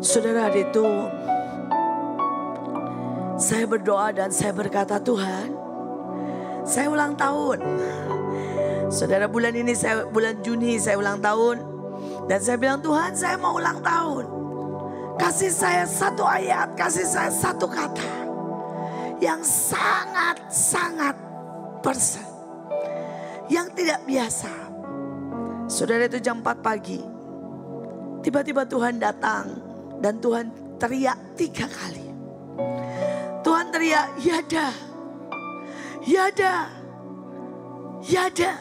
Saudara, hari itu saya berdoa dan saya berkata, Tuhan, saya ulang tahun. Saudara, bulan ini bulan Juni saya ulang tahun. Dan saya bilang, Tuhan, saya mau ulang tahun. Kasih saya satu ayat, kasih saya satu kata yang sangat-sangat person, yang tidak biasa. Saudara, itu jam 4 pagi. Tiba-tiba Tuhan datang dan Tuhan teriak 3 kali. Tuhan teriak, Yada, Yada, Yada.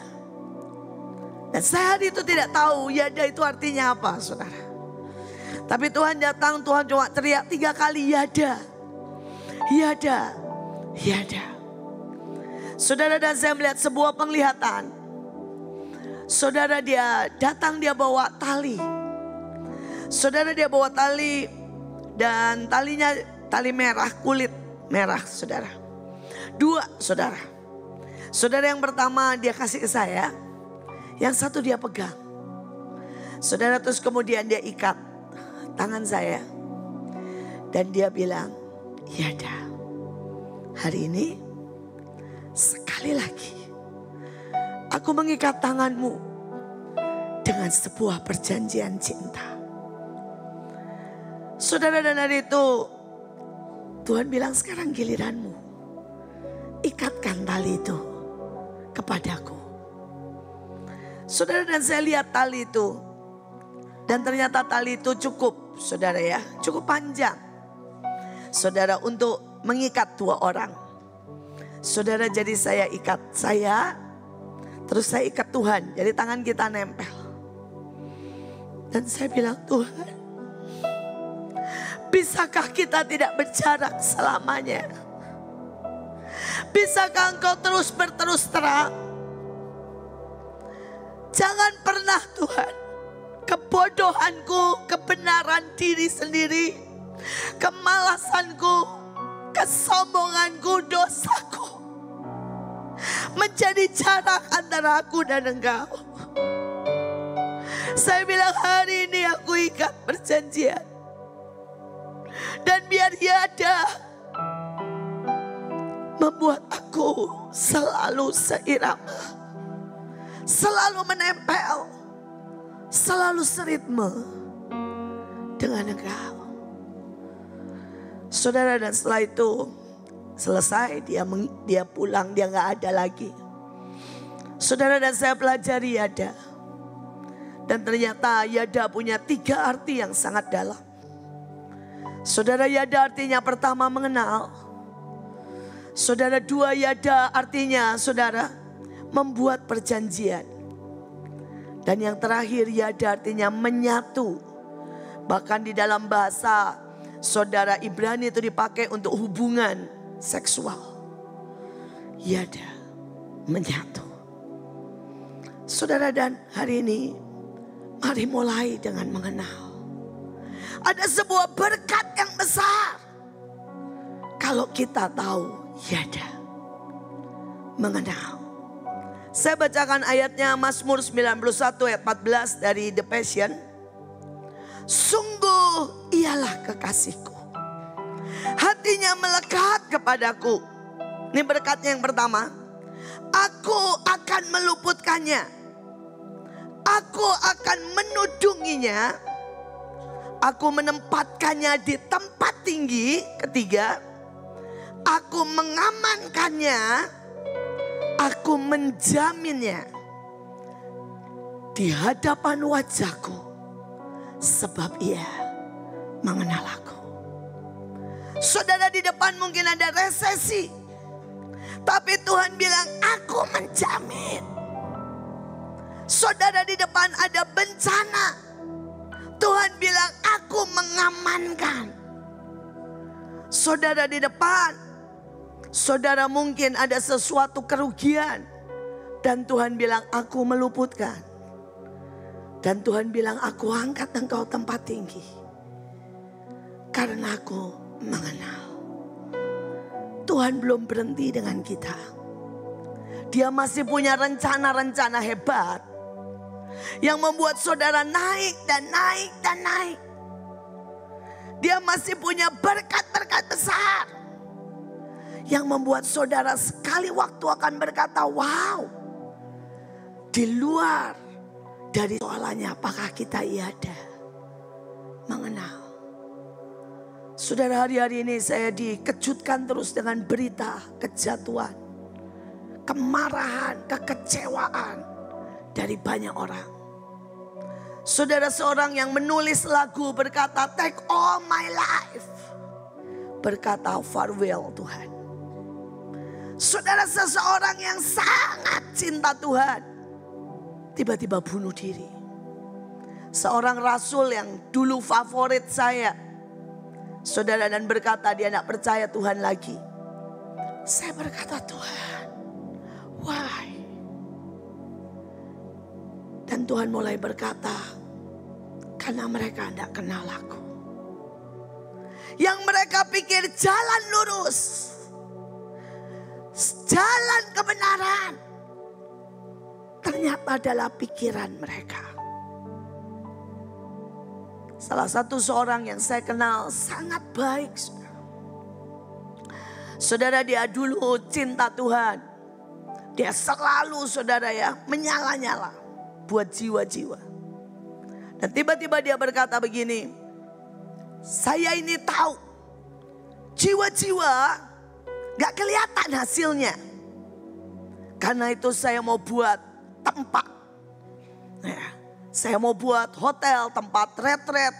Dan saya hari itu tidak tahu Yada itu artinya apa, saudara. Tapi Tuhan datang, Tuhan cuma teriak 3 kali, Yada, Yada, Yada. Saudara, dan saya melihat sebuah penglihatan. Saudara, dia datang, dia bawa tali. Saudara, dia bawa tali dan talinya tali merah, kulit merah, saudara. 2, saudara. Saudara, yang pertama dia kasih ke saya, yang satu dia pegang. Saudara, terus kemudian dia ikat tangan saya. Dan dia bilang, Yada, hari ini sekali lagi aku mengikat tanganmu dengan sebuah perjanjian cinta. Saudara, dan hari itu Tuhan bilang, sekarang giliranmu. Ikatkan tali itu kepadaku. Saudara, dan saya lihat tali itu. Dan ternyata tali itu cukup, saudara ya, cukup panjang. Saudara, untuk mengikat 2 orang. Saudara, jadi saya ikat saya, terus saya ikat Tuhan. Jadi tangan kita nempel. Dan saya bilang, Tuhan, bisakah kita tidak berjarak selamanya? Bisakah Engkau terus berterus terang? Jangan pernah, Tuhan, kebodohanku, kebenaran diri sendiri, kemalasanku, kesombonganku, dosaku menjadi jarak antara aku dan Engkau. Saya bilang, hari ini aku ikat perjanjian. Dan biar Yada membuat aku selalu seirama, selalu menempel, selalu seritme dengan Engkau. Saudara, dan setelah itu selesai, dia pulang, dia gak ada lagi. Saudara, dan saya pelajari Yada. Dan ternyata Yada punya 3 arti yang sangat dalam. Saudara, Yada artinya pertama mengenal. Saudara, 2, Yada artinya, saudara, membuat perjanjian. Dan yang terakhir, Yada artinya menyatu. Bahkan di dalam bahasa saudara Ibrani itu dipakai untuk hubungan seksual. Yada, menyatu. Saudara, dan hari ini mari mulai dengan mengenal. Ada sebuah berkat yang besar kalau kita tahu Yada, mengenal. Saya bacakan ayatnya, Mazmur 91 ayat 14 dari The Passion. Sungguh ialah kekasihku, hatinya melekat kepadaku. Ini berkatnya yang pertama. Aku akan meluputkannya, aku akan menudunginya, aku menempatkannya di tempat tinggi. Ketiga, aku mengamankannya, aku menjaminnya di hadapan wajahku, sebab ia mengenal aku. Saudara, di depan mungkin ada resesi, tapi Tuhan bilang, aku menjamin. Saudara, di depan ada bencana, Tuhan bilang, aku mengamankan. Saudara, di depan saudara mungkin ada sesuatu kerugian, dan Tuhan bilang, aku meluputkan. Dan Tuhan bilang, aku angkat engkau tempat tinggi, karena aku mengenal. Tuhan belum berhenti dengan kita. Dia masih punya rencana-rencana hebat yang membuat saudara naik dan naik dan naik. Dia masih punya berkat-berkat besar yang membuat saudara sekali waktu akan berkata, wow, di luar dari soalannya apakah kita ada mengenal. Saudara, hari-hari ini saya dikejutkan terus dengan berita kejatuhan, kemarahan, kekecewaan dari banyak orang. Saudara, seorang yang menulis lagu berkata, take all my life, berkata farewell Tuhan. Saudara, seseorang yang sangat cinta Tuhan tiba-tiba bunuh diri. Seorang rasul yang dulu favorit saya, saudara, dan berkata dia tidak percaya Tuhan lagi. Saya berkata, Tuhan, why? Dan Tuhan mulai berkata, karena mereka tidak kenal aku. Yang mereka pikir jalan lurus, jalan kebenaran, ternyata adalah pikiran mereka. Salah satu seorang yang saya kenal sangat baik, saudara, dia dulu cinta Tuhan. Dia selalu, saudara ya, menyala-nyala buat jiwa-jiwa. Dan tiba-tiba dia berkata begini, saya ini tahu jiwa-jiwa gak kelihatan hasilnya. Karena itu saya mau buat tempat. Saya mau buat hotel, tempat retret.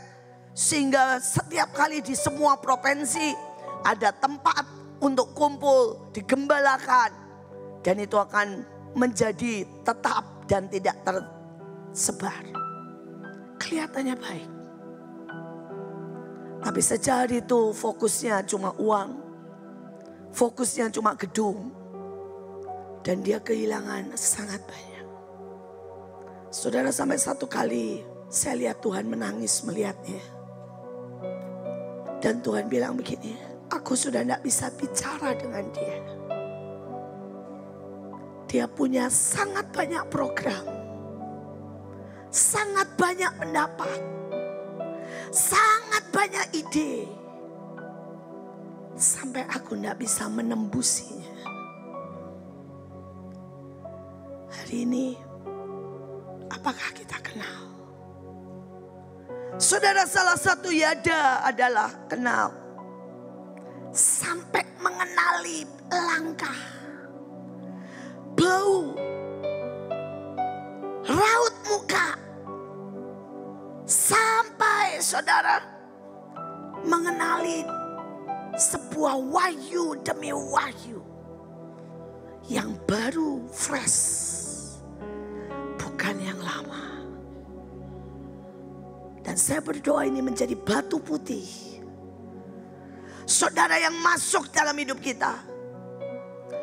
Sehingga setiap kali di semua provinsi ada tempat untuk kumpul, digembalakan. Dan itu akan menjadi tetap dan tidak tersebar. Kelihatannya baik. Tapi sejak hari itu fokusnya cuma uang. Fokusnya cuma gedung. Dan dia kehilangan sangat banyak. Saudara, sampai satu kali saya lihat Tuhan menangis melihatnya. Dan Tuhan bilang begini, aku sudah tidak bisa bicara dengan dia. Dia punya sangat banyak program. Sangat banyak pendapat. Sangat banyak ide. Sampai aku tidak bisa menembusinya. Hari ini, apakah kita kenal? Saudara, salah satu yada adalah kenal. Sampai mengenali langkah, bau, raut muka. Sampai saudara mengenali sebuah wahyu demi wahyu yang baru, fresh. Bukan yang lama. Dan saya berdoa ini menjadi batu putih, saudara, yang masuk dalam hidup kita.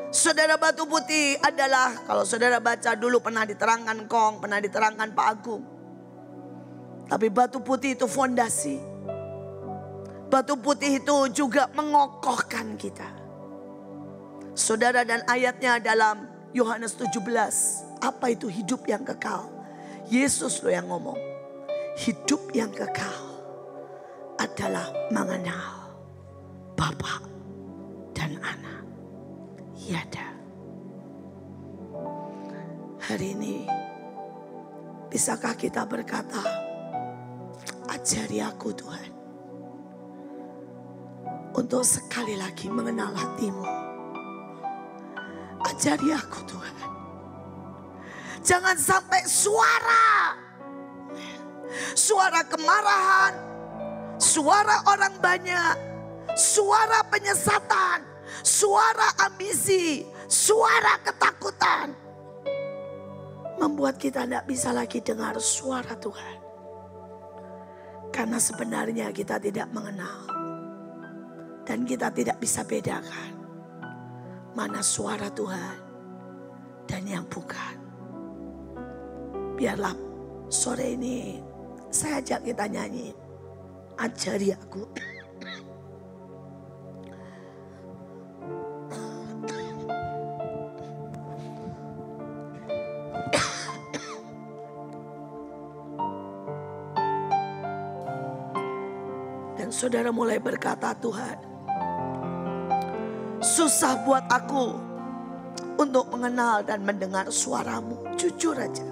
Saudara, batu putih adalah, kalau saudara baca dulu pernah diterangkan Kong, pernah diterangkan Pak Agung. Tapi batu putih itu fondasi. Batu putih itu juga mengokohkan kita. Saudara, dan ayatnya dalam Yohanes 17. Apa itu hidup yang kekal? Yesus loh yang ngomong. Hidup yang kekal adalah mengenal Bapa dan Anak. Yada. Hari ini, bisakah kita berkata, ajari aku Tuhan, untuk sekali lagi mengenal hatimu. Ajari aku Tuhan. Jangan sampai suara kemarahan, suara orang banyak, suara penyesatan, suara ambisi, suara ketakutan membuat kita tidak bisa lagi dengar suara Tuhan. Karena sebenarnya kita tidak mengenal dan kita tidak bisa bedakan mana suara Tuhan dan yang bukan. Biarlah sore ini saya ajak kita nyanyi, ajari aku. Dan Dan saudara mulai berkata, Tuhan, susah buat aku untuk mengenal dan mendengar suara-Mu. Jujur aja.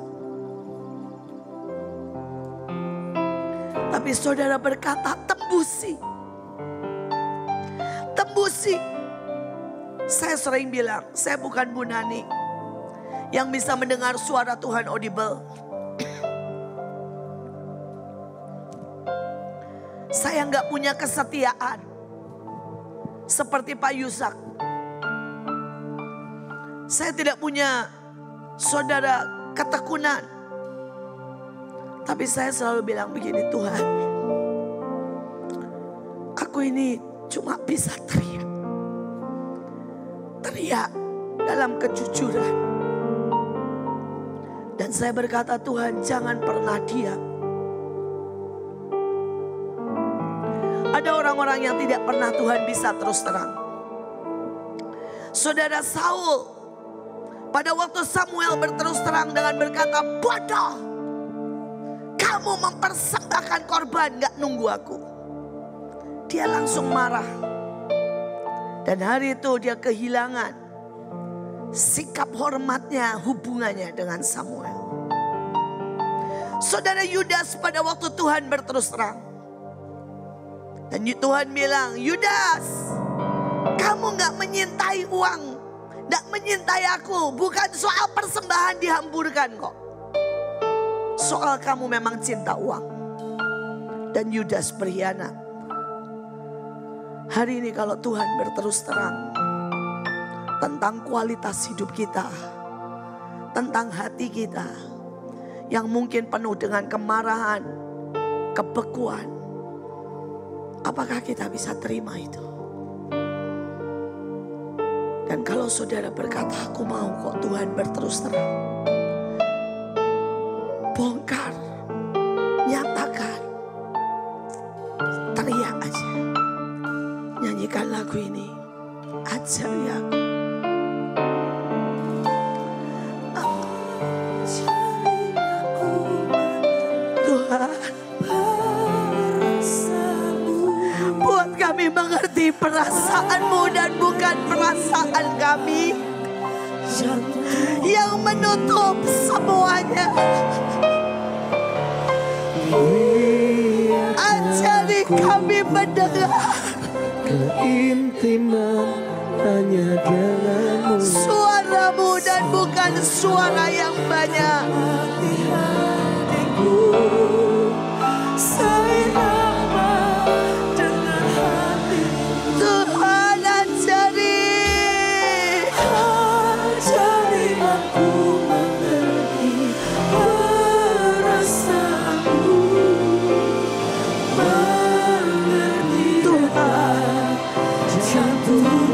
Tapi saudara berkata, tembusi. Tembusi. Saya sering bilang, saya bukan Bu Nani yang bisa mendengar suara Tuhan audible. Saya nggak punya kesetiaan seperti Pak Yusak. Saya tidak punya saudara ketekunan. Tapi saya selalu bilang begini, Tuhan, aku ini cuma bisa teriak. Teriak dalam kejujuran. Dan saya berkata, Tuhan, jangan pernah diam. Ada orang-orang yang tidak pernah Tuhan bisa terus terang. Saudara Saul, pada waktu Samuel berterus terang dengan berkata, bodoh, kamu mempersembahkan korban gak nunggu aku. Dia langsung marah. Dan hari itu dia kehilangan sikap hormatnya, hubungannya dengan Samuel. Saudara Yudas pada waktu Tuhan berterus terang. Dan Tuhan bilang, Yudas, kamu gak menyintai uang, gak menyintai aku. Bukan soal persembahan dihamburkan kok. Soal kamu memang cinta uang. Dan Yudas berkhianat. Hari ini kalau Tuhan berterus terang tentang kualitas hidup kita, tentang hati kita yang mungkin penuh dengan kemarahan, kebekuan, apakah kita bisa terima itu? Dan kalau saudara berkata, aku mau kok Tuhan berterus terang, bongkar, nyatakan, teriak aja. Nyanyikan lagu ini, ajari aku. Tuhan, buat kami mengerti perasaan-Mu dan bukan perasaan kami yang menutup semuanya. Ajari kami mendengar keintiman hanya denganmu, suara-Mu dan bukan suara yang banyak. hati-hatiku seirama dengan hati. Tuhan, Ajari aku mengerti perasaanmu, mengerti Tuhan, jantungmu.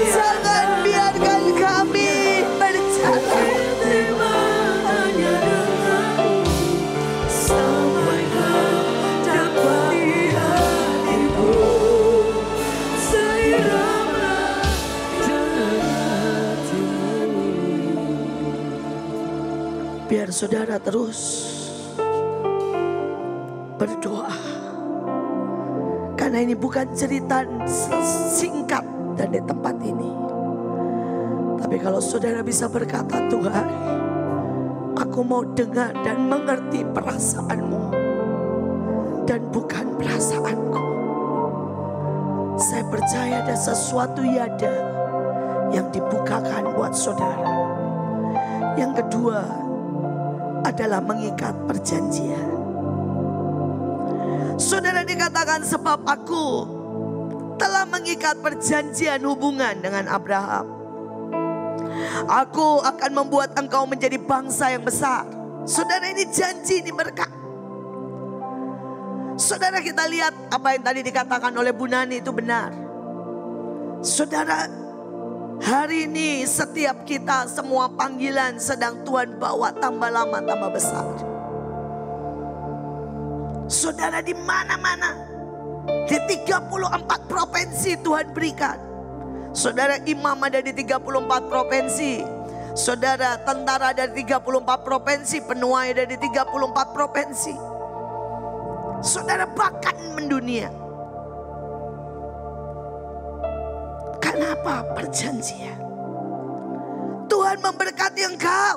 jangan biarkan kami berjalan Hanya denganmu sampai kau dapat di hatiku seirama dengan hatimu. Biar saudara terus berdoa. Karena ini bukan cerita singkat dari tempat ini. Tapi kalau saudara bisa berkata, Tuhan, aku mau dengar dan mengerti perasaanmu dan bukan perasaanku. Saya percaya ada sesuatu yada yang dibukakan buat saudara. Yang kedua adalah mengikat perjanjian. Saudara dikatakan, sebab aku telah mengikat perjanjian hubungan dengan Abraham. Aku akan membuat engkau menjadi bangsa yang besar. Saudara, ini janji, ini berkat. Saudara, kita lihat apa yang tadi dikatakan oleh Bu Nani itu benar. Saudara, hari ini setiap kita semua panggilan sedang Tuhan bawa tambah lama tambah besar. Saudara, di mana-mana, di 34 provinsi Tuhan berikan. Saudara, imam ada di 34 provinsi. Saudara, tentara dari 34 provinsi, penuai dari 34 provinsi. Saudara, bahkan mendunia. Kenapa? Perjanjian. Tuhan memberkati engkau.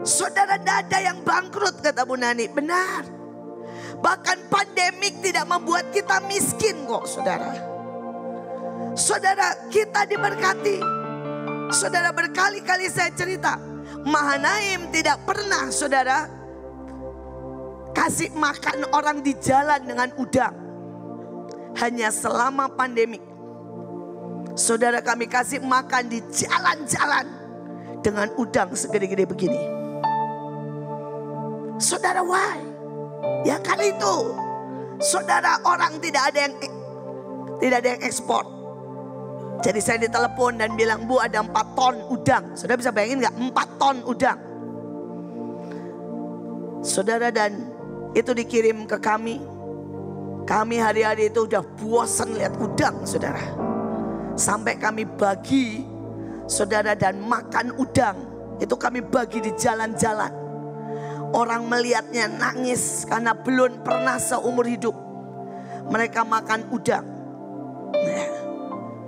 Saudara, tidak ada yang bangkrut, kata Bu Nani. Benar. Bahkan pandemik tidak membuat kita miskin kok, saudara. Saudara, kita diberkati. Saudara, berkali-kali saya cerita, Mahanaim tidak pernah, saudara, kasih makan orang di jalan dengan udang. Hanya selama pandemik. Saudara, kami kasih makan di jalan-jalan dengan udang segede-gede begini. Saudara, why? Ya kali itu, saudara, orang tidak ada yang ekspor. Jadi saya ditelepon dan bilang, Bu, ada 4 ton udang. Saudara bisa bayangin gak? 4 ton udang. Saudara, dan itu dikirim ke kami. Kami hari-hari itu udah bosan lihat udang, saudara. Sampai kami bagi, saudara, dan makan udang. Itu kami bagi di jalan-jalan. Orang melihatnya nangis karena belum pernah seumur hidup mereka makan udang.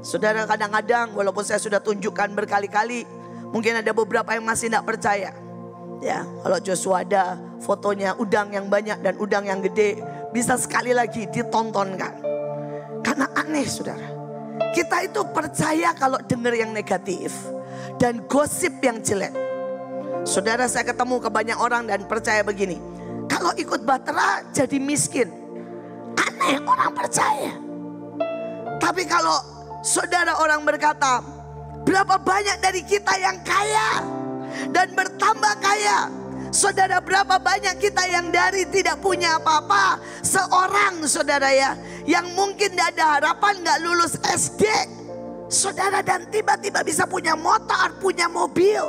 Saudara, kadang-kadang walaupun saya sudah tunjukkan berkali-kali, mungkin ada beberapa yang masih tidak percaya. Ya, kalau Joshua ada fotonya udang yang banyak dan udang yang gede, bisa sekali lagi ditontonkan. Karena aneh, saudara. Kita itu percaya kalau dengar yang negatif dan gosip yang jelek. Saudara, saya ketemu ke banyak orang dan percaya begini, kalau ikut Bahtera jadi miskin. Aneh, orang percaya. Tapi kalau saudara, orang berkata, berapa banyak dari kita yang kaya dan bertambah kaya. Saudara, berapa banyak kita yang dari tidak punya apa-apa. Seorang, saudara ya, yang mungkin tidak ada harapan, gak lulus SD, saudara, dan tiba-tiba bisa punya motor, punya mobil.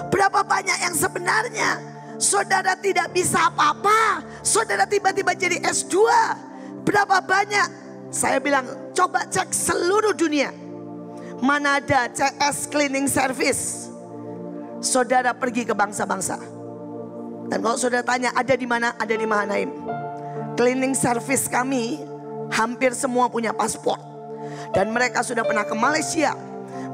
Berapa banyak yang sebenarnya saudara tidak bisa apa-apa, saudara tiba-tiba jadi S2. Berapa banyak, saya bilang coba cek seluruh dunia, mana ada CS cleaning service. Saudara pergi ke bangsa-bangsa. Dan kalau saudara tanya ada di mana, ada di Mahanaim. Cleaning service kami hampir semua punya paspor. Dan mereka sudah pernah ke Malaysia,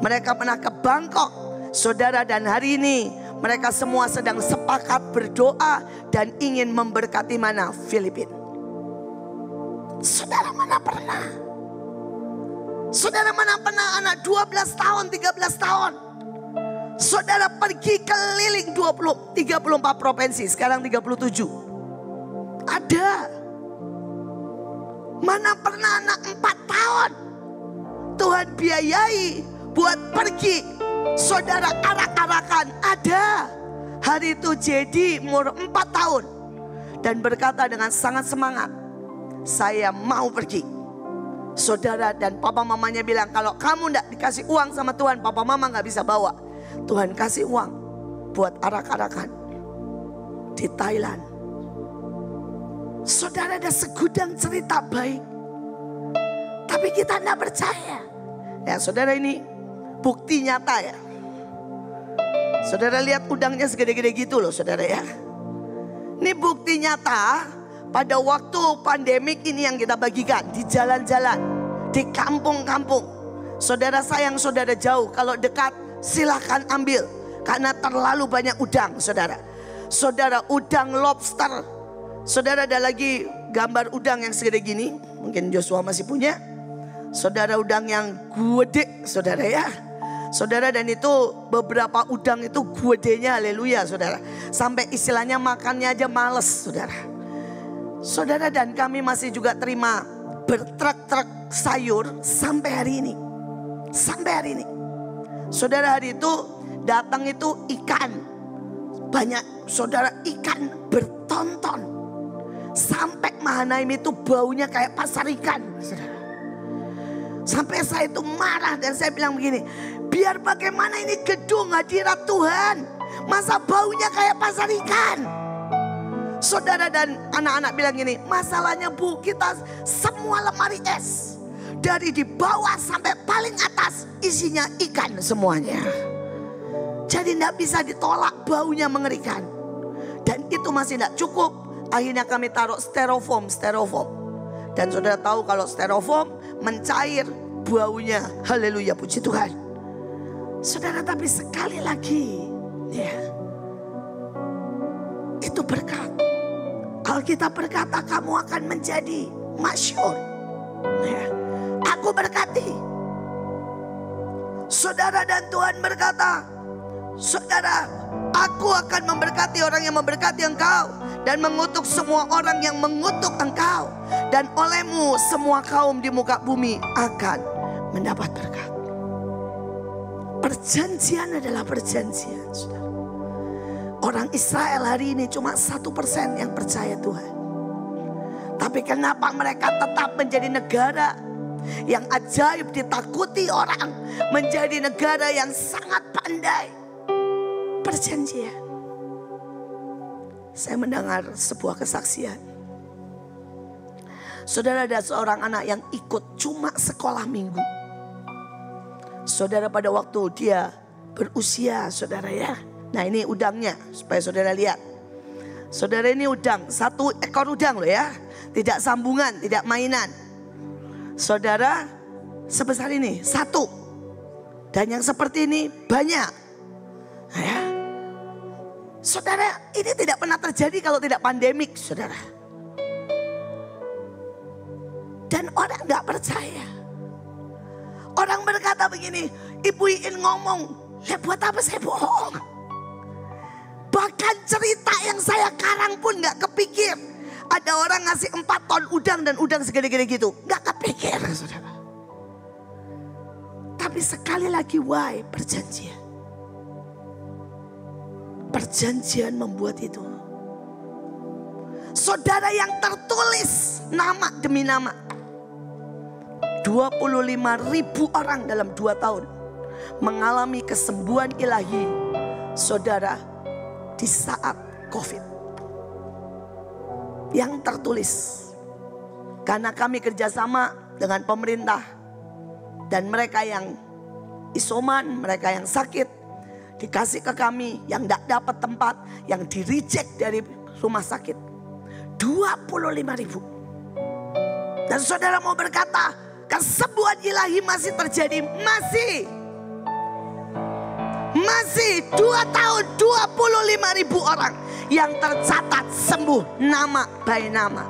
mereka pernah ke Bangkok. Saudara, dan hari ini mereka semua sedang sepakat berdoa dan ingin memberkati mana? Filipina. Saudara, mana pernah? Saudara, mana pernah anak 12 tahun, 13 tahun. Saudara pergi keliling 34 provinsi, sekarang 37. Ada. Mana pernah anak 4 tahun Tuhan biayai buat pergi. Saudara, arak-arakan. Ada. Hari itu jadi umur 4 tahun. Dan berkata dengan sangat semangat, saya mau pergi. Saudara, dan papa mamanya bilang, kalau kamu tidak dikasih uang sama Tuhan, papa mama gak bisa bawa. Tuhan kasih uang buat arak-arakan di Thailand. Saudara, ada segudang cerita baik, tapi kita tidak percaya. Ya saudara, ini bukti nyata ya. Saudara lihat udangnya segede-gede gitu loh, saudara ya. Ini bukti nyata pada waktu pandemik ini yang kita bagikan di jalan-jalan, di kampung-kampung. Saudara, sayang saudara jauh, kalau dekat silahkan ambil. Karena terlalu banyak udang, saudara. Saudara, udang lobster. Saudara, ada lagi gambar udang yang segede gini. Mungkin Joshua masih punya. Saudara, udang yang gede, saudara ya. Saudara, dan itu beberapa udang itu gedenya, haleluya saudara. Sampai istilahnya makannya aja males, saudara. Saudara, dan kami masih juga terima bertruk-truk sayur sampai hari ini. Sampai hari ini. Saudara, hari itu datang itu ikan. Banyak, saudara, ikan bertonton. Sampai Mahanaim itu baunya kayak pasar ikan, saudara. Sampai saya itu marah dan saya bilang begini, biar bagaimana ini gedung hadirat Tuhan, masa baunya kayak pasar ikan. Saudara, dan anak-anak bilang gini, masalahnya Bu, kita semua lemari es, dari di bawah sampai paling atas isinya ikan semuanya. Jadi tidak bisa ditolak, baunya mengerikan. Dan itu masih tidak cukup. Akhirnya kami taruh styrofoam. Dan saudara tahu kalau styrofoam mencair, baunya. Haleluya, puji Tuhan. Saudara, tapi sekali lagi, ya, itu berkat. Alkitab berkata kamu akan menjadi masyhur. Ya, aku berkati. Saudara, dan Tuhan berkata, saudara, aku akan memberkati orang yang memberkati engkau, dan mengutuk semua orang yang mengutuk engkau. Dan olehmu semua kaum di muka bumi akan mendapat berkat. Perjanjian adalah perjanjian, saudara. Orang Israel hari ini cuma 1% yang percaya Tuhan. Tapi kenapa mereka tetap menjadi negara yang ajaib, ditakuti orang, menjadi negara yang sangat pandai? Perjanjian. Saya mendengar sebuah kesaksian. Saudara, ada seorang anak yang ikut cuma sekolah minggu. Saudara, pada waktu dia berusia, saudara ya. Nah, ini udangnya supaya saudara lihat. Saudara, ini udang, 1 ekor udang loh ya. Tidak sambungan, tidak mainan. Saudara, sebesar ini 1. Dan yang seperti ini banyak. Nah, ya. Saudara, ini tidak pernah terjadi kalau tidak pandemik, saudara. Dan orang gak percaya. Orang berkata begini, Ibu Iin ngomong, ya buat apa saya bohong? Bahkan cerita yang saya karang pun gak kepikir. Ada orang ngasih 4 ton udang dan udang segede-gede gitu. Gak kepikir, saudara. Tapi sekali lagi, why? Perjanjian. Perjanjian membuat itu. Saudara, yang tertulis nama demi nama. 25.000 orang dalam 2 tahun mengalami kesembuhan ilahi, saudara, di saat COVID. Yang tertulis. Karena kami kerjasama dengan pemerintah. Dan mereka yang isoman, mereka yang sakit, dikasih ke kami, yang tidak dapat tempat, yang di reject dari rumah sakit. 25.000. Dan saudara mau berkata, kesembuhan ilahi masih terjadi, masih 2 tahun 25.000 orang yang tercatat sembuh nama by nama.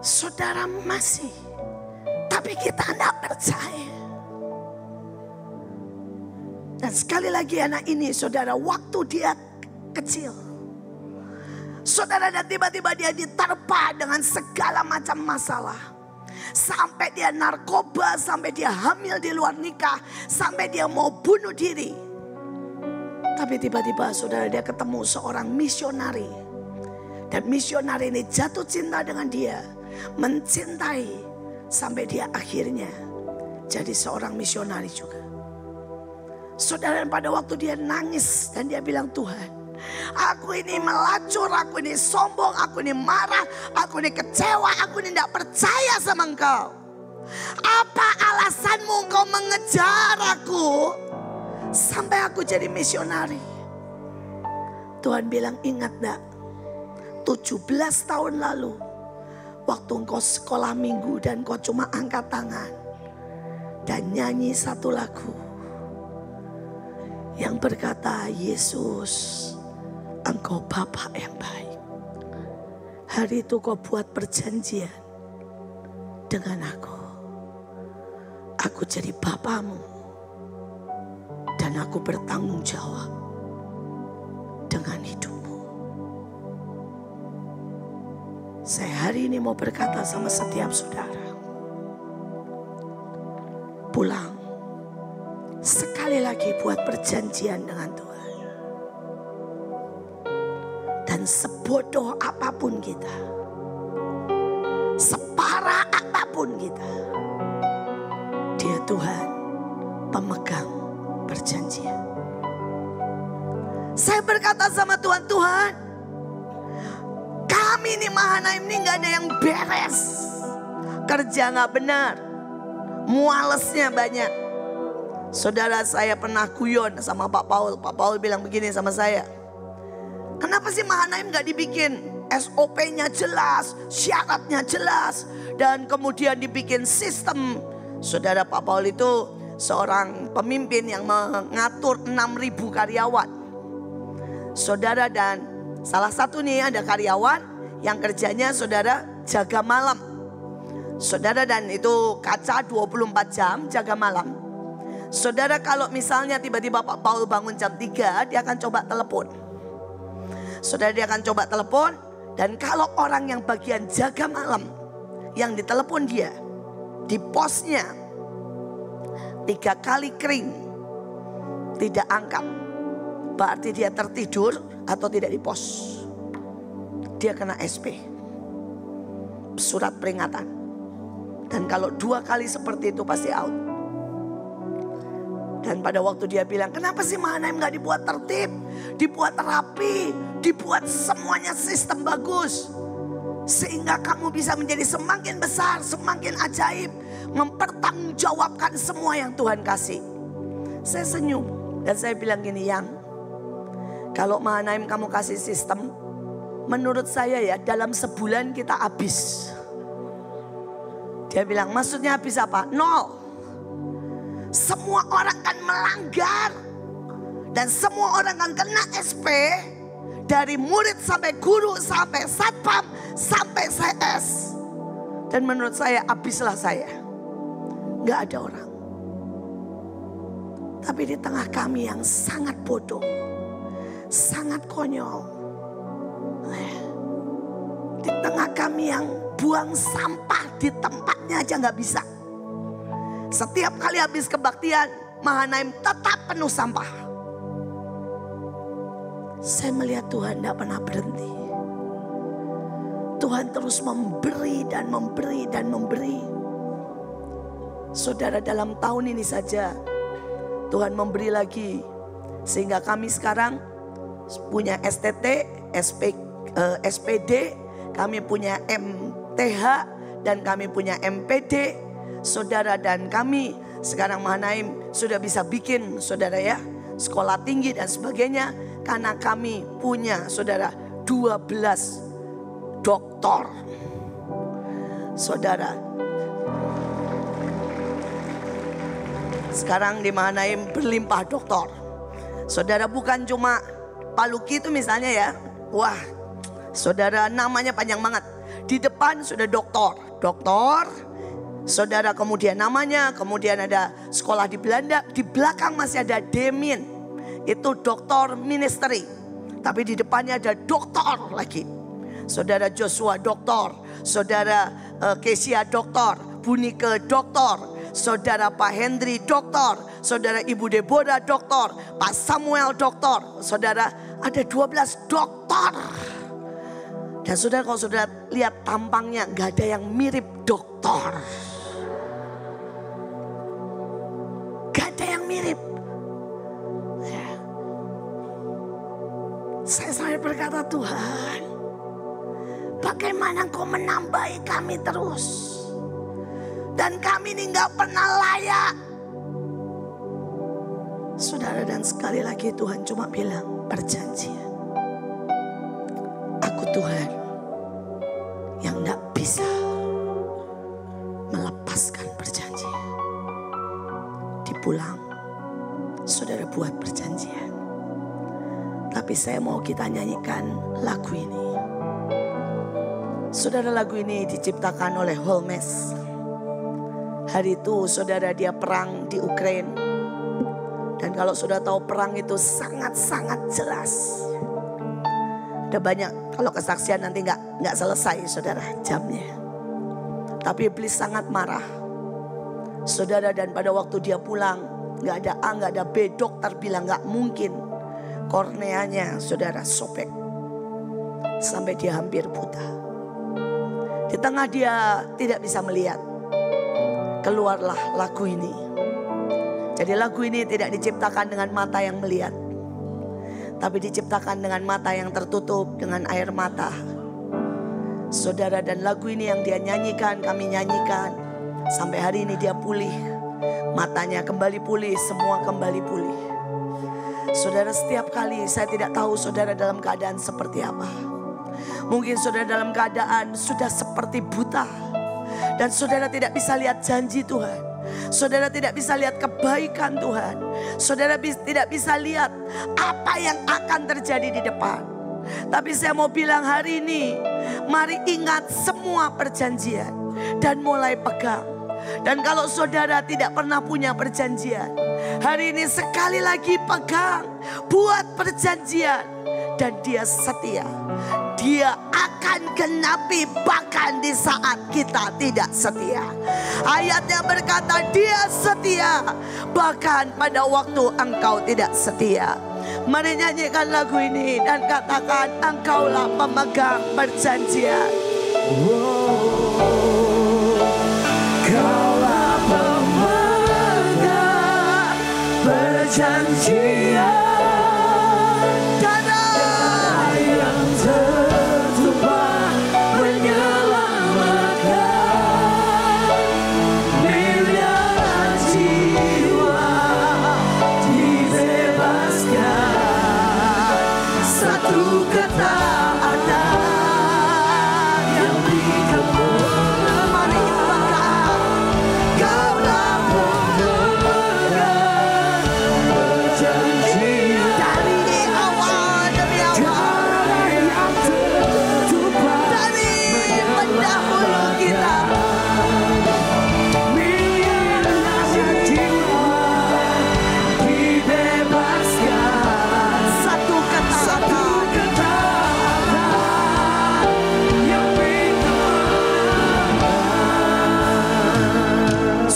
Saudara, masih, tapi kita tidak percaya. Dan sekali lagi anak ini, saudara, waktu dia kecil, saudara, dan tiba-tiba dia diterpa dengan segala macam masalah. Sampai dia narkoba, sampai dia hamil di luar nikah, sampai dia mau bunuh diri. Tapi tiba-tiba saudara, dia ketemu seorang misionari. Dan misionari ini jatuh cinta dengan dia, mencintai, sampai dia akhirnya jadi seorang misionari juga. Saudara, pada waktu dia nangis dan dia bilang, Tuhan, aku ini melacur, aku ini sombong, aku ini marah, aku ini kecewa, aku ini tidak percaya sama engkau. Apa alasanmu engkau mengejar aku sampai aku jadi misionari? Tuhan bilang, ingat tak, 17 tahun lalu waktu engkau sekolah minggu dan engkau cuma angkat tangan dan nyanyi satu lagu yang berkata, Yesus, engkau Bapa yang baik. Hari itu kau buat perjanjian dengan aku. Aku jadi Bapamu. Dan aku bertanggung jawab dengan hidupmu. Saya hari ini mau berkata sama setiap saudara. Pulang. Sekali lagi buat perjanjian dengan Tuhan. Dan sebodoh apapun kita, separah apapun kita, Dia Tuhan pemegang perjanjian. Saya berkata sama Tuhan, Tuhan, kami di Mahanaim ini gak ada yang beres. Kerja gak benar, mualesnya banyak. Saudara, saya pernah guyon sama Pak Paul. Pak Paul bilang begini sama saya. Kenapa sih Mahanaim gak dibikin SOP-nya jelas, syaratnya jelas, dan kemudian dibikin sistem. Saudara, Pak Paul itu seorang pemimpin yang mengatur 6.000 karyawan. Saudara, dan salah satu nih ada karyawan yang kerjanya saudara jaga malam. Saudara, dan itu kaca 24 jam jaga malam. Saudara, kalau misalnya tiba-tiba Pak Paul bangun jam 3, dia akan coba telepon. Saudara, dia akan coba telepon. Dan kalau orang yang bagian jaga malam yang ditelepon dia, di posnya 3 kali kering, tidak angkat, berarti dia tertidur atau tidak di pos. Dia kena SP, surat peringatan. Dan kalau 2 kali seperti itu pasti out. Dan pada waktu dia bilang, kenapa sih Mahanaim gak dibuat tertib, dibuat rapi, dibuat semuanya sistem bagus. Sehingga kamu bisa menjadi semakin besar, semakin ajaib, mempertanggungjawabkan semua yang Tuhan kasih. Saya senyum dan saya bilang gini, Yang, kalau Mahanaim kamu kasih sistem, menurut saya ya dalam sebulan kita habis. Dia bilang, maksudnya habis apa? 0. Semua orang kan melanggar. Dan semua orang kan kena SP. Dari murid sampai guru, sampai satpam, sampai CS. Dan menurut saya habislah saya. Gak ada orang. Tapi di tengah kami yang sangat bodoh, sangat konyol, di tengah kami yang buang sampah di tempatnya aja gak bisa. Setiap kali habis kebaktian, Mahanaim tetap penuh sampah. Saya melihat Tuhan tidak pernah berhenti. Tuhan terus memberi dan memberi dan memberi. Saudara, dalam tahun ini saja Tuhan memberi lagi. Sehingga kami sekarang punya STT, SPD, kami punya MTH, dan kami punya MPD. Saudara, dan kami sekarang Mahanaim sudah bisa bikin, saudara ya, sekolah tinggi dan sebagainya. Karena kami punya, saudara, 12 doktor. Saudara, sekarang di Mahanaim berlimpah doktor. Saudara, bukan cuma Pak Luki itu misalnya ya. Wah, saudara, namanya panjang banget. Di depan sudah doktor. Saudara, kemudian namanya, kemudian ada sekolah di Belanda. Di belakang masih ada Demin. Itu doktor ministry. Tapi di depannya ada doktor lagi. Saudara Joshua doktor. Saudara Kesia doktor. Bunike doktor. Saudara Pak Hendri doktor. Saudara Ibu Deborah doktor. Pak Samuel doktor. Saudara, ada 12 doktor. Dan saudara, kalau saudara lihat tampangnya, gak ada yang mirip doktor. Gak ada yang mirip. Saya sampai berkata, Tuhan, bagaimana Engkau menambahi kami terus. Dan kami ini gak pernah layak. Saudara, dan sekali lagi Tuhan cuma bilang perjanjian. Aku Tuhan yang gak bisa melepaskan perjanjian. Dipulang, saudara buat perjanjian. Tapi saya mau kita nyanyikan lagu ini. Saudara, lagu ini diciptakan oleh Holmes. Hari itu saudara dia perang di Ukraina. Dan kalau sudah tahu perang itu sangat-sangat jelas. Ada banyak, kalau kesaksian nanti nggak selesai saudara jamnya. Tapi iblis sangat marah. Saudara, dan pada waktu dia pulang, nggak ada A, nggak ada B, dokter bilang nggak mungkin. Korneanya saudara sobek. Sampai dia hampir buta. Di tengah dia tidak bisa melihat. Keluarlah lagu ini. Jadi lagu ini tidak diciptakan dengan mata yang melihat. Tapi diciptakan dengan mata yang tertutup dengan air mata. Saudara, dan lagu ini yang dia nyanyikan, kami nyanyikan. Sampai hari ini dia pulih. Matanya kembali pulih, semua kembali pulih. Saudara, setiap kali saya tidak tahu saudara dalam keadaan seperti apa. Mungkin saudara dalam keadaan sudah seperti buta. Dan saudara tidak bisa lihat janji Tuhan. Saudara tidak bisa lihat kebaikan Tuhan. Saudara tidak bisa lihat apa yang akan terjadi di depan. Tapi saya mau bilang hari ini, mari ingat semua perjanjian dan mulai pegang. Dan kalau saudara tidak pernah punya perjanjian, hari ini sekali lagi pegang, buat perjanjian, dan dia setia. Dia akan genapi bahkan di saat kita tidak setia. Ayatnya berkata dia setia bahkan pada waktu engkau tidak setia. Mari nyanyikan lagu ini dan katakan, engkaulah pemegang perjanjian. Kaulah pemegang perjanjian.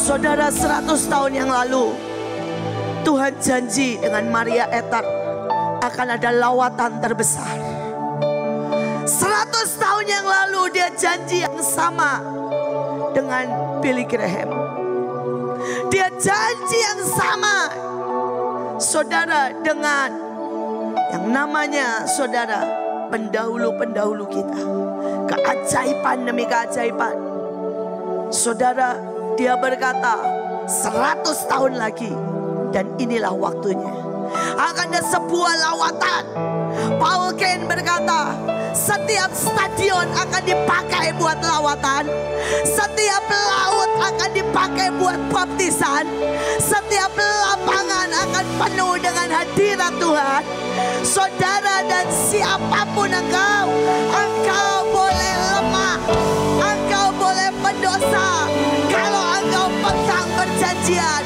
Saudara, 100 tahun yang lalu Tuhan janji dengan Maria Ether akan ada lawatan terbesar. 100 tahun yang lalu dia janji yang sama dengan Billy Graham. Dia janji yang sama, saudara, dengan yang namanya saudara pendahulu-pendahulu kita. Keajaiban demi keajaiban. Saudara, dia berkata 100 tahun lagi dan inilah waktunya. Akan ada sebuah lawatan. Paul Cain berkata, setiap stadion akan dipakai buat lawatan. Setiap laut akan dipakai buat baptisan. Setiap lapangan akan penuh dengan hadirat Tuhan. Saudara, dan siapapun engkau boleh lemah, engkau boleh berdosa. Kalau engkau pegang perjanjian,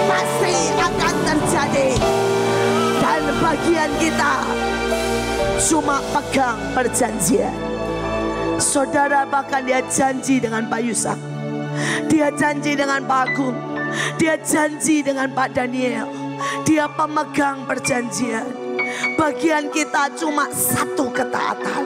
pasti akan terjadi. Dan bagian kita cuma pegang perjanjian. Saudara, bahkan dia janji dengan Pak Yusak, dia janji dengan Pak Agung, dia janji dengan Pak Daniel. Dia pemegang perjanjian. Bagian kita cuma satu ketaatan.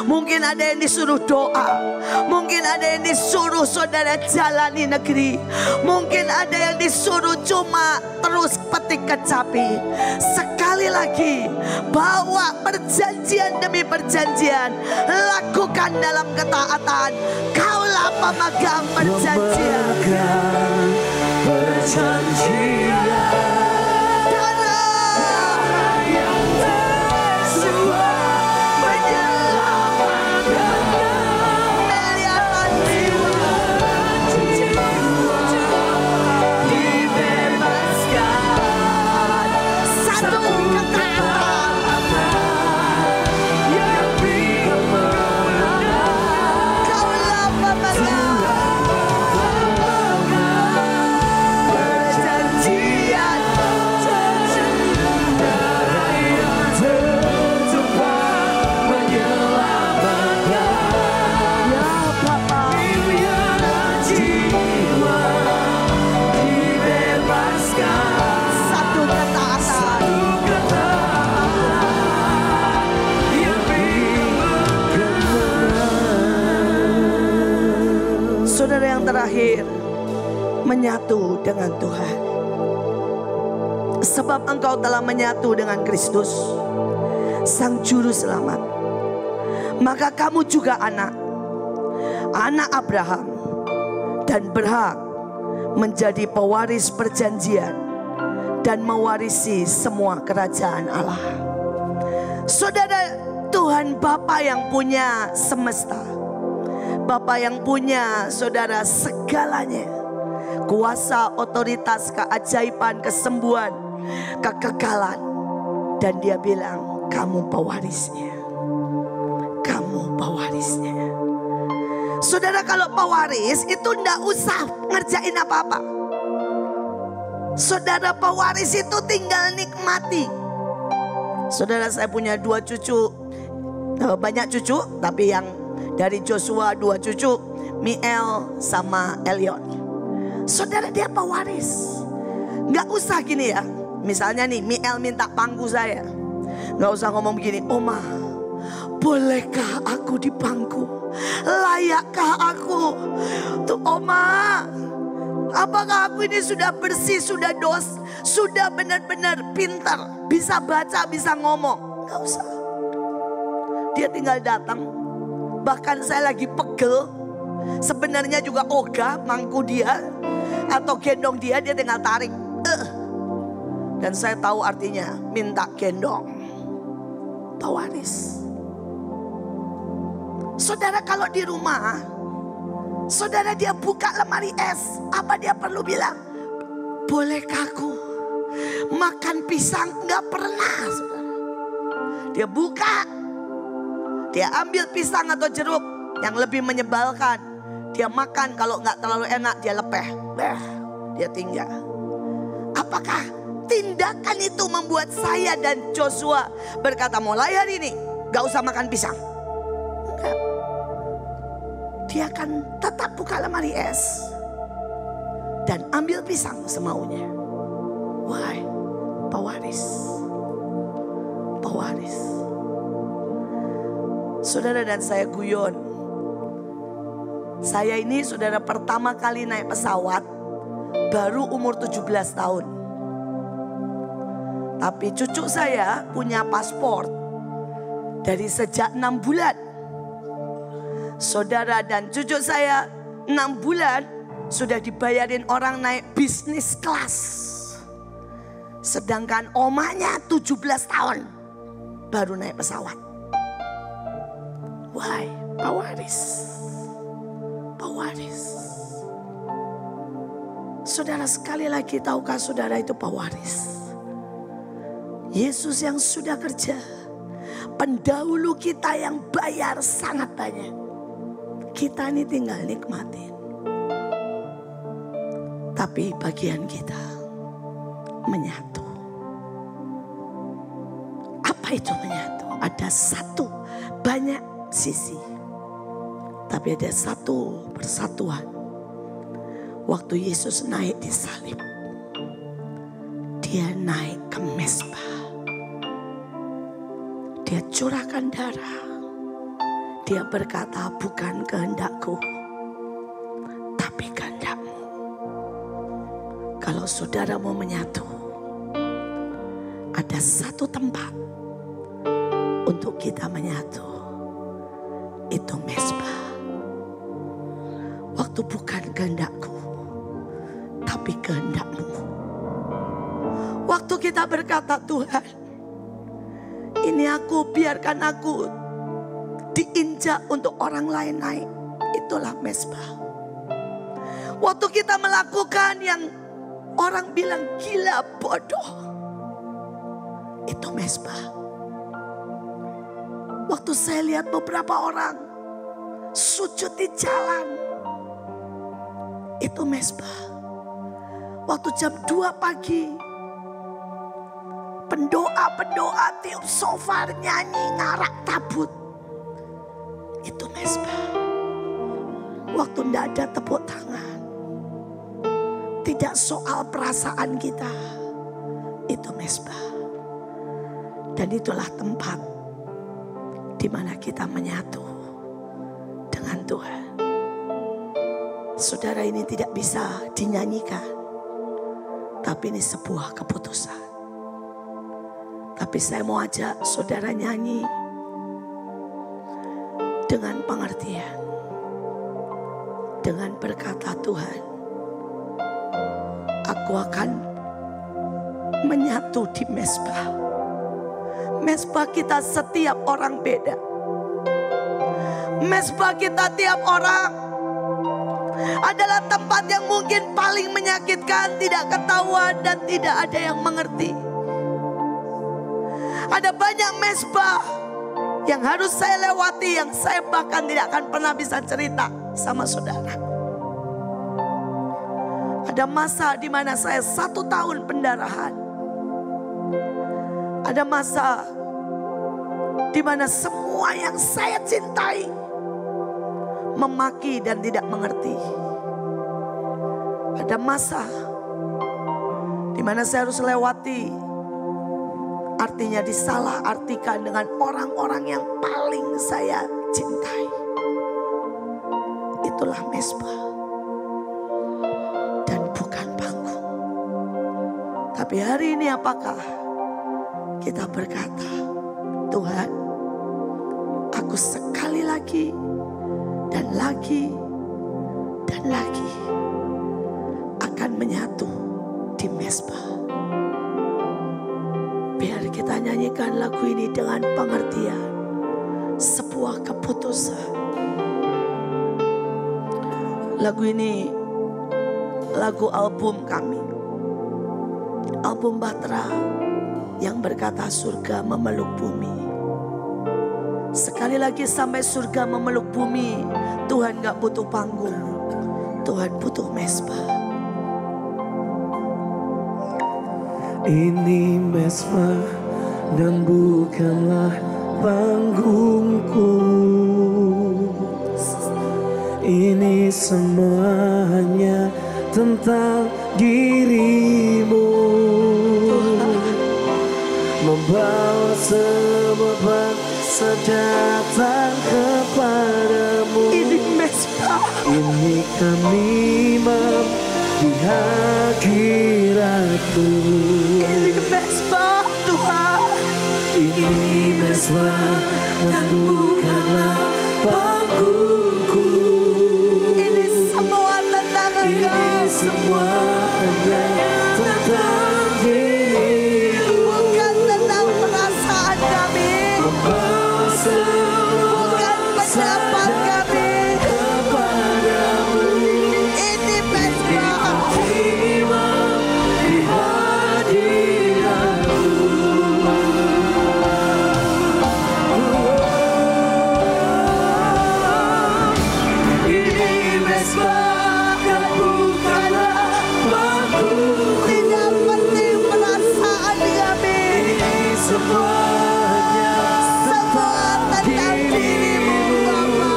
Mungkin ada yang disuruh doa, mungkin ada yang disuruh saudara jalani negeri, mungkin ada yang disuruh cuma terus petik kecapi. Sekali lagi, bawa perjanjian demi perjanjian, lakukan dalam ketaatan. Kaulah pemegang perjanjian. Saudara, yang terakhir, menyatu dengan Tuhan. Sebab engkau telah menyatu dengan Kristus, Sang Juru Selamat. Maka kamu juga anak Abraham, dan berhak menjadi pewaris perjanjian dan mewarisi semua kerajaan Allah. Saudara, Tuhan Bapa yang punya semesta, Bapa yang punya saudara segalanya, kuasa, otoritas, keajaiban, kesembuhan, kekekalan. Dan dia bilang, kamu pewarisnya. Kamu pewarisnya. Saudara, kalau pewaris itu enggak usah ngerjain apa-apa. Saudara, pewaris itu tinggal nikmati. Saudara, saya punya 2 cucu. Banyak cucu, tapi yang dari Joshua 2 cucu, Miel sama Elion. Saudara, dia pewaris. Nggak usah gini ya. Misalnya nih, Miel minta pangku saya. Nggak usah ngomong begini, Oma, bolehkah aku di pangku? Layakkah aku? Tuh Oma, apakah aku ini sudah bersih, sudah sudah benar-benar pintar, bisa baca, bisa ngomong? Nggak usah. Dia tinggal datang. Bahkan saya lagi pegel, sebenarnya juga ogah mangku dia atau gendong dia, dia tinggal tarik. Dan saya tahu artinya minta gendong. Pewaris. Saudara, kalau di rumah, saudara dia buka lemari es, apa dia perlu bilang? Bolehkah aku makan pisang? Nggak pernah, saudara. Dia buka, dia ambil pisang atau jeruk yang lebih menyebalkan. Dia makan, kalau nggak terlalu enak dia lepeh. Dia tinggal. Apakah tindakan itu membuat saya dan Joshua berkata, mulai hari ini gak usah makan pisang? Enggak. Dia akan tetap buka lemari es dan ambil pisang semaunya. Why? Pewaris. Pewaris. Saudara, dan saya guyon. Saya ini saudara pertama kali naik pesawat baru umur 17 tahun. Tapi cucu saya punya paspor dari sejak 6 bulan. Saudara, dan cucu saya 6 bulan sudah dibayarin orang naik bisnis kelas. Sedangkan omanya 17 tahun baru naik pesawat. Why? Pewaris. Pewaris. Saudara, sekali lagi, tahukah saudara itu pewaris? Yesus yang sudah kerja, pendahulu kita yang bayar sangat banyak. Kita ini tinggal nikmatin. Tapi bagian kita menyatu. Apa itu menyatu? Ada satu, banyak sisi. Tapi ada satu persatuan. Waktu Yesus naik di salib, dia naik ke mezbah. Dia curahkan darah. Dia berkata, bukan kehendakku, tapi kehendakmu. Kalau saudara mau menyatu, ada satu tempat untuk kita menyatu. Itu mezbah. Waktu bukan kehendakku, tapi kehendakmu. Waktu kita berkata, Tuhan, ini aku, biarkan aku diinjak untuk orang lain naik. Itulah mezbah. Waktu kita melakukan yang orang bilang gila, bodoh, itu mezbah. Waktu saya lihat beberapa orang sujud di jalan, itu mezbah. Waktu jam 2 pagi, pendoa tiup shofar, nyanyi, ngarak tabut, itu mezbah. Waktu tidak ada tepuk tangan, tidak soal perasaan kita, itu mezbah. Dan itulah tempat di mana kita menyatu dengan Tuhan. Saudara, ini tidak bisa dinyanyikan, tapi ini sebuah keputusan. Tapi saya mau ajak saudara nyanyi dengan pengertian, dengan berkata, Tuhan, aku akan menyatu di mezbah. Mezbah kita setiap orang beda. Mezbah kita tiap orang adalah tempat yang mungkin paling menyakitkan, tidak ketahuan dan tidak ada yang mengerti. Ada banyak mezbah yang harus saya lewati, yang saya bahkan tidak akan pernah bisa cerita sama saudara. Ada masa di mana saya 1 tahun pendarahan. Ada masa di mana semua yang saya cintai memaki dan tidak mengerti. Ada masa di mana saya harus lewati, artinya disalah-artikan dengan orang-orang yang paling saya cintai. Itulah mezbah dan bukan panggung. Tapi hari ini apakah kita berkata, Tuhan, aku sekali lagi dan lagi dan lagi akan menyatu di mezbah. Biar kita nyanyikan lagu ini dengan pengertian, sebuah keputusan. Lagu ini lagu album kami, album Bahtera yang berkata surga memeluk bumi. Sekali lagi sampai surga memeluk bumi, Tuhan gak butuh panggung, Tuhan butuh mezbah. Ini mezbah dan bukanlah panggungku. Ini semuanya tentang dirimu. Membawa semua bangsa datang kepadamu. Ini mezbah. Ini kami di hadiratmu. Ini mezbah Tuhan. Ini mezbah dan bukanlah panggungku. Ini semua tentang Ini Engkau. semua hanya tentang dirimu. Bukan tentang perasaan kami, Membawa semua bukan pendapat kami. kepadamu. Ini mezbah. Terima di hadiratmu. Ini mezbah dan bukanlah panggungku. Tidak penting perasaan kami, Ini semuanya semua tentang dirimu Bapa.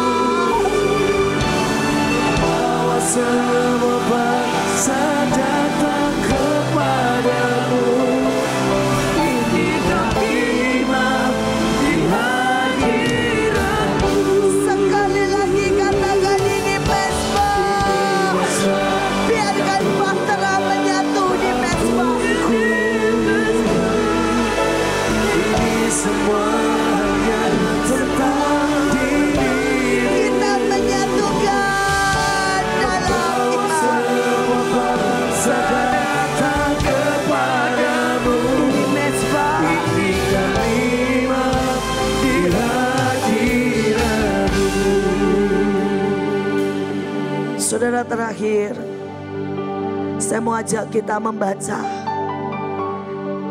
Bawa semua bangsa datang kepadamu. Ini kami di hadiratmu. Sekali lagi katakan ini mezbah. Biarkan Bahtera menyatu di mezbah. Ini semuanya tentang dirimu. Kita menyatukan dalam iman. Semua bangsa datang kepadamu. Di mezbah. Ini kami di hadiratmu. Saudara, terakhir saya mau ajak kita membaca.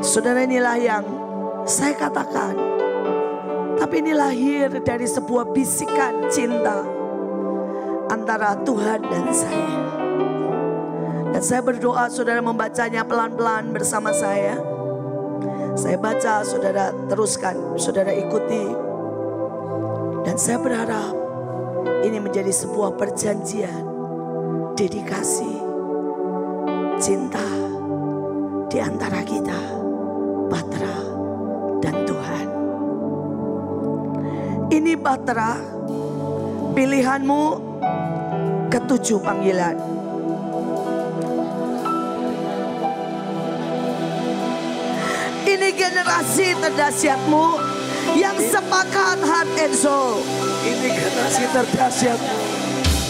Saudara, inilah yang saya katakan, tapi ini lahir dari sebuah bisikan cinta antara Tuhan dan saya. Dan saya berdoa saudara membacanya pelan-pelan bersama saya. Saya baca, saudara teruskan, saudara ikuti. Dan saya berharap ini menjadi sebuah perjanjian, dedikasi, cinta di antara kita, Bahtera dan Tuhan. Ini Bahtera, pilihanmu ke-7 panggilan. Ini generasi terdahsyatmu yang sepakat heart and soul. Ini generasi terdahsyatmu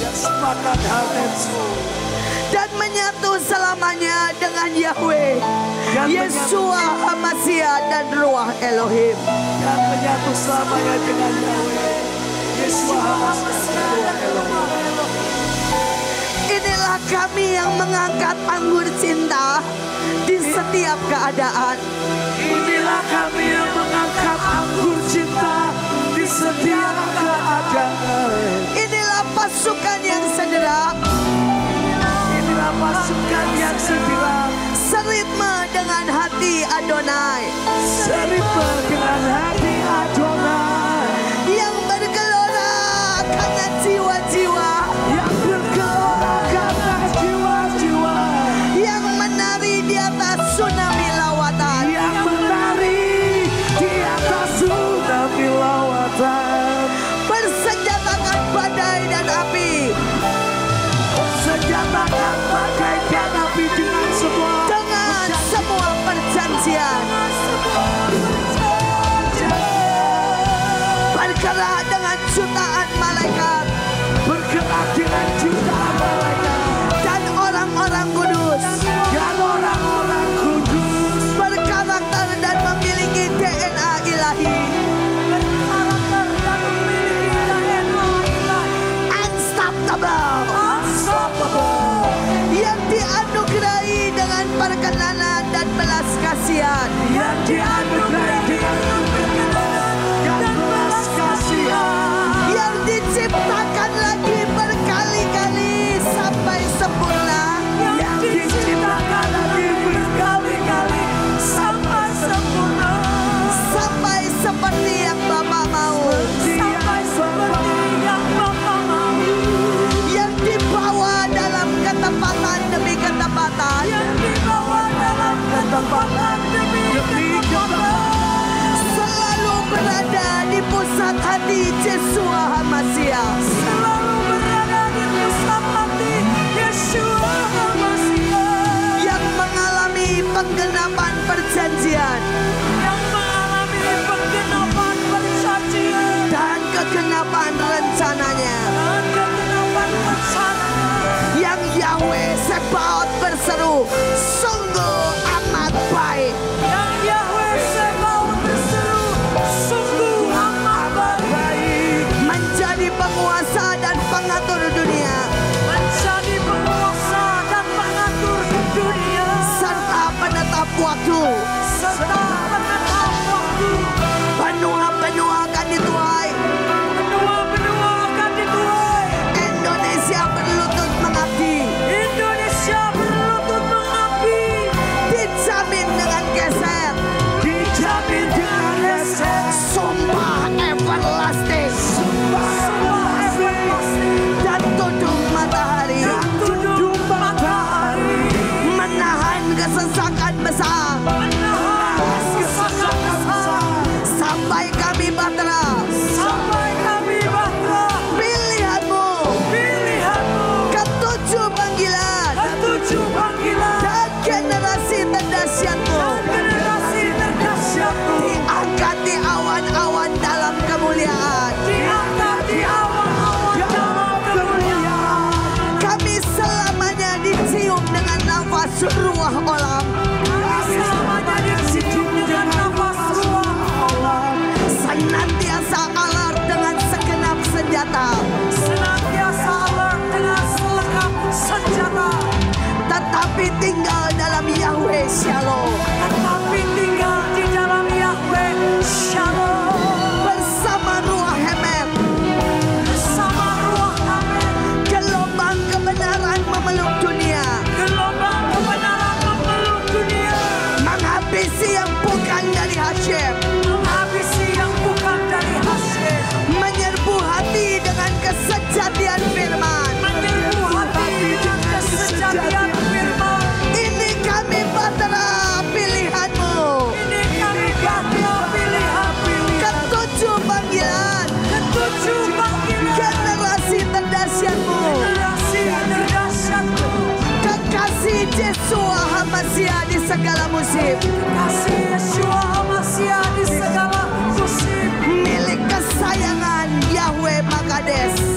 yang sepakat heart and soul. dan menyatu selamanya dengan Yahweh, Yeshua HaMashiach dan Ruach Elohim. Dan menyatu selamanya dengan Yahweh, Yeshua HaMashiach dan Ruach Elohim. Inilah kami yang mengangkat anggur cinta di setiap keadaan. Inilah kami yang mengangkat anggur cinta di setiap keadaan. Inilah pasukan yang sederhana, Inilah pasukan yang setirah, seritme dengan hati Adonai, seritme dengan hati Adonai, yang bergelora karena jiwa-jiwa, yang bergelora karena jiwa-jiwa, yang menari di atas tsunami lawatan, yang menari di atas tsunami lawatan, bersenjatakan badai dan api, senjatakan bagai dan api dengan semua perjanjian, bergerak dengan jutaan malaikat, bergerak dengan jutaan malaikat dan orang-orang kudus, dan orang-orang kudus, berkarakter dan memiliki DNA ilahi, unstoppable, yang dianugerahi dengan perkenanan dan belas kasihan, yang dianugerahi dengan perkenanan dan belas kasihan, yang diciptakan lagi berkali-kali sampai sempurna, yang diciptakan lagi berkali-kali sampai sempurna, sampai seperti yang Bapa mau, sampai seperti yang Bapa mau, yang dibawa dalam ketepatan demi ketepatan, yang dibawa dalam ketepatan demi ketepatan, selalu berada di pusat hati Yeshua HaMashiach, selalu berada di pusat hati Yeshua HaMashiach, yang mengalami penggenapan perjanjian yang mengalami penggenapan perjanjian dan kegenapan rencananya, dan kegenapan rencananya, yang Yahweh Sebaot berseru, sungguh amat baik, yang Yahweh Sebaot berseru, sungguh amat baik, menjadi penguasa dan pengatur dunia, menjadi penguasa dan pengatur dunia, serta penetap waktu. serta penetap waktu. Benua-benua akan dituai, Benua-benua akan dituai, Indonesia berlutut mengabdi, Indonesia berlutut mengabdi, dijamin dengan geser, dijamin dengan geser, sumpah everlasting, sumpah everlasting, dan tudung matahari, dan tudung matahari, menahan kesesakan besar, menahan kesesakan besar, sampai kami bahtera. sampai kami bahtera. Pilihanmu, Pilihanmu, ketujuh panggilan, ketujuh panggilan, dan generasi terdahsyatmu, dan generasi terdahsyatmu, diangkat di awan-awan dalam kemuliaan. diangkat di awan-awan dalam kemuliaan. Kami selamanya dicium dengan nafas ruah olam, Kami selamanya dicium dengan nafas ruah Allah, senantiasa alert dengan segenap senjata, senantiasa alert dengan selengkap senjata, tetapi tinggal dalam Yahweh Shalom, tetapi tinggal di dalam Yahweh Shalom, bersama ruah Hemet. bersama ruah Amin. Gelombang kebenaran memeluk dunia, Gelombang kebenaran memeluk dunia, menghabisi yang bukan dari Hashem, menghabisi yang bukan dari Hashem, menyerbu hati dengan kesejatian firman. menyerbu hati dengan kesejatian firman. Ini kami bahtera pilihanmu, Ini kami bahtera pilihan, ketujuh panggilan, ketujuh panggilan, generasi terdahsyatmu, generasi terdahsyatmu, kekasih Yeshua HaMashiach di segala musim, kasih Yeshua HaMashiach di segala musim, milik kesayangan Yahweh Makades.